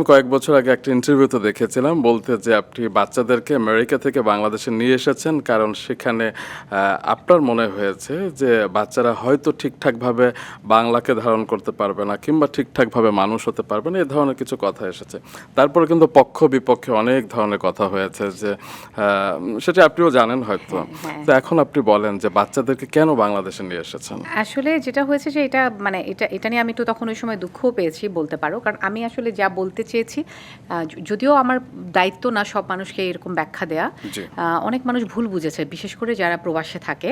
আমি কয়েক বছর আগে একটা ইন্টারভিউতে দেখেছিলাম বলতে যে আপনি বাচ্চাদেরকে আমেরিকা থেকে বাংলাদেশে নিয়ে এসেছেন কারণ সেখানে আপনার মনে হয়েছে যে বাচ্চারা হয়তো ঠিকঠাকভাবে বাংলাকে ধারণ করতে পারবে না কিংবা ঠিকঠাকভাবে মানুষ হতে পারবে না, এই ধরনের কিছু কথা এসেছে। তারপরে কিন্তু পক্ষ বিপক্ষে অনেক ধরনের কথা হয়েছে যে সেটা আপনিও জানেন হয়তো। তো এখন আপনি বলেন যে বাচ্চাদেরকে কেন বাংলাদেশে নিয়ে এসেছেন? আসলে যেটা হয়েছে যে এটা মানে এটা নিয়ে আমি একটু তখন ওই সময় দুঃখও পেয়েছি বলতে পারো, কারণ আমি আসলে যা বলতে চেয়েছি, যদিও আমার দায়িত্ব না সব মানুষকে এরকম ব্যাখ্যা দেয়া, অনেক মানুষ ভুল বুঝেছে, বিশেষ করে যারা প্রবাসে থাকে।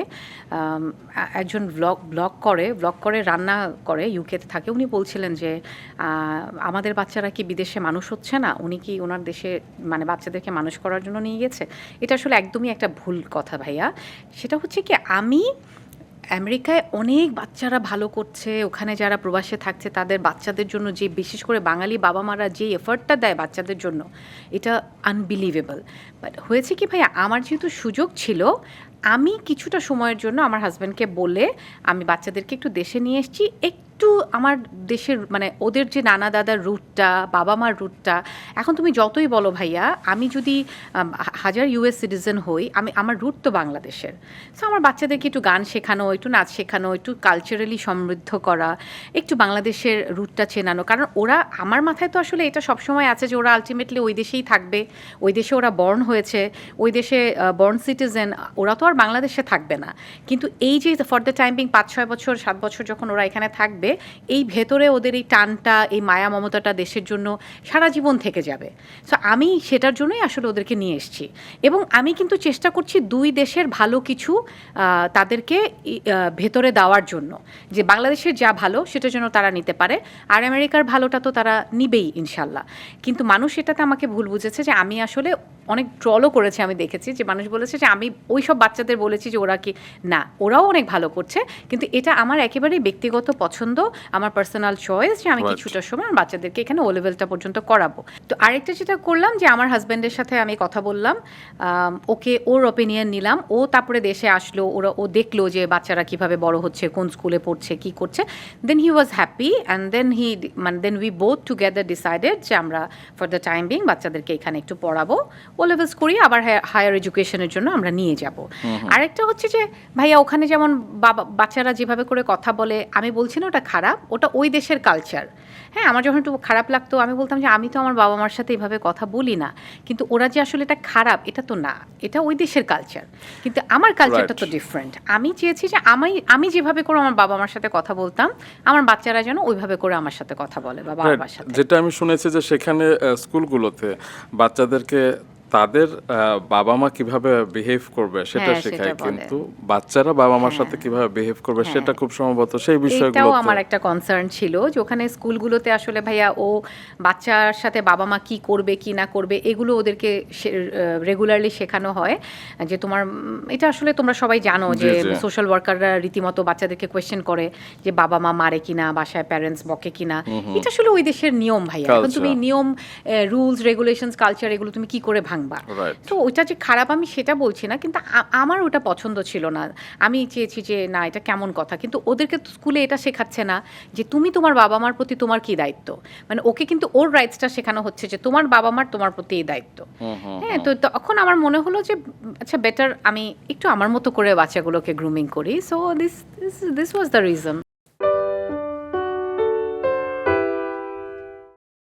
একজন ব্লগ করে রান্না করে, ইউকেতে থাকে, উনি বলছিলেন যে আমাদের বাচ্চারা কি বিদেশে মানুষ হচ্ছে না, উনি কি ওনার দেশে মানে বাচ্চাদেরকে মানুষ করার জন্য নিয়ে গেছে। এটা আসলে একদমই একটা ভুল কথা ভাইয়া। সেটা হচ্ছে কি, আমি আমেরিকায় অনেক বাচ্চারা ভালো করছে, ওখানে যারা প্রবাসে থাকছে তাদের বাচ্চাদের জন্য যে বিশেষ করে বাঙালি বাবা মারা যে এফার্টটা দেয় বাচ্চাদের জন্য, এটা আনবিলিভেবল। বাট হয়েছে কি ভাইয়া, আমার যেহেতু সুযোগ ছিল, আমি কিছুটা সময়ের জন্য আমার হাজব্যান্ডকে বলে আমি বাচ্চাদেরকে একটু দেশে নিয়ে এসেছি, একটু আমার দেশের মানে ওদের যে নানা দাদার রুটটা, বাবা মার রুটটা। এখন তুমি যতই বলো ভাইয়া, আমি যদি হাজার ইউএস সিটিজেন হই, আমার রুট তো বাংলাদেশের। সো আমার বাচ্চাদেরকে একটু গান শেখানো, একটু নাচ শেখানো, একটু কালচারালি সমৃদ্ধ করা, একটু বাংলাদেশের রুটটা চেনানো। কারণ ওরা, আমার মাথায় তো আসলে এটা সবসময় আছে যে ওরা আলটিমেটলি ওই দেশেই থাকবে, ওই দেশে ওরা বর্ন হয়েছে, ওই দেশে বর্ন সিটিজেন, ওরা তো আর বাংলাদেশে থাকবে না। কিন্তু এই যে ফর দ্য টাইম বিং 5-6 বছর 7 বছর যখন ওরা এখানে থাকবে, এই ভেতরে ওদের এই টানটা, এই মায়া মমতাটা দেশের জন্য সারা জীবন থেকে যাবে। সো আমি সেটার জন্যই আসলে ওদেরকে নিয়ে এসেছি, এবং আমি কিন্তু চেষ্টা করছি দুই দেশের ভালো কিছু তাদেরকে ভেতরে দেওয়ার জন্য, যে বাংলাদেশের যা ভালো সেটা যেন তারা নিতে পারে, আর আমেরিকার ভালোটা তো তারা নিবেই ইনশাল্লাহ। কিন্তু মানুষ এটাতে আমাকে ভুল বুঝেছে যে আমি আসলে অনেক ট্রলও করেছে, আমি দেখেছি যে মানুষ বলেছে যে আমি ওই সব বাচ্চাদের বলেছি যে ওরা কি না, ওরাও অনেক ভালো করছে, কিন্তু এটা আমার একেবারেই ব্যক্তিগত পছন্দ, আমার পার্সোনাল চয়েস যে আমি কিছুটা সময় আমার বাচ্চাদেরকে এখানে ও লেভেলটা পর্যন্ত করাবো। তো আরেকটা যেটা করলাম যে আমার হাজব্যান্ডের সাথে আমি কথা বললাম, ওকে ওর অপিনিয়ন নিলাম, ও তারপরে দেশে আসলো, ও দেখলো যে বাচ্চারা কিভাবে বড় হচ্ছে, কোন স্কুলে পড়ছে, কি করছে। Then he was happy and then we both together decided যে আমরা ফর দ্য টাইম বিং বাচ্চাদেরকে এখানে একটু পড়াবো, ও লেভেলস করি, আবার হায়ার এডুকেশনের জন্য আমরা নিয়ে যাব। আরেকটা হচ্ছে যে ভাইয়া, ওখানে যেমন বাচ্চারা যেভাবে করে কথা বলে, আমি বলছি না ওটা খারাপ, ওটা ওই দেশের কালচার। হ্যাঁ, আমার যখন একটু খারাপ লাগতো আমি বলতাম যে আমি তো আমার বাবা মার সাথে এইভাবে কথা বলি না, কিন্তু ওরা যে আসলে এটা খারাপ এটা তো না, এটা ওই দেশের কালচার, কিন্তু আমার কালচারটা তো ডিফারেন্ট। আমি চেয়েছি যে আমি যেভাবে করে আমার বাবা মার সাথে কথা বলতাম, আমার বাচ্চারা যেন ওইভাবে করে আমার সাথে কথা বলে বা বাবা মার সাথে। যেটা আমি শুনেছি যে সেখানে স্কুলগুলোতে বাচ্চাদেরকে তাদের বাবা মা কিভাবে বিহেভ করবে সেটা শেখায়, কিন্তু বাচ্চারা বাবা মার সাথে কিভাবে বিহেভ করবে সেটা খুব সম্ভবত সেই বিষয়গুলো। এটাও আমার একটা কনসার্ন ছিল যে ওখানে স্কুলগুলোতে আসলে ভাইয়া ও বাচ্চার সাথে বাবা মা কি করবে কি না করবে এগুলো ওদেরকে রেগুলারলি শেখানো হয়। যে তোমার এটা আসলে তোমরা সবাই জানো যে সোশ্যাল ওয়ার্কাররা রীতিমতো বাচ্চাদেরকে কোয়েশ্চেন করে যে বাবা মা মারে কিনা, বাসায় প্যারেন্টস বকে কিনা। এটা আসলে ওই দেশের নিয়ম ভাইয়া। এখন তুমি নিয়ম, রুলস, রেগুলেশনস, কালচার এগুলো তুমি কি করে ভাঙবা? তো ওইটা যে খারাপ আমি সেটা বলছি না, কিন্তু আমার ওটা পছন্দ ছিল না। আমি চেয়েছি যে না, এটা কেমন কথা, কিন্তু ওদেরকে স্কুলে এটা শেখাচ্ছে না যে তুমি তোমার বাবা মার প্রতি তোমার কি দায়িত্ব। মানে ওকে কিন্তু ওর রাইটসটা শেখানো হচ্ছে যে তোমার বাবা মার তোমার প্রতি এই দায়িত্ব। হ্যাঁ, তো তখন আমার মনে হলো যে আচ্ছা বেটার আমি একটু আমার মতো করে বাচ্চাগুলোকে গ্রুমিং করি। So this was the reason.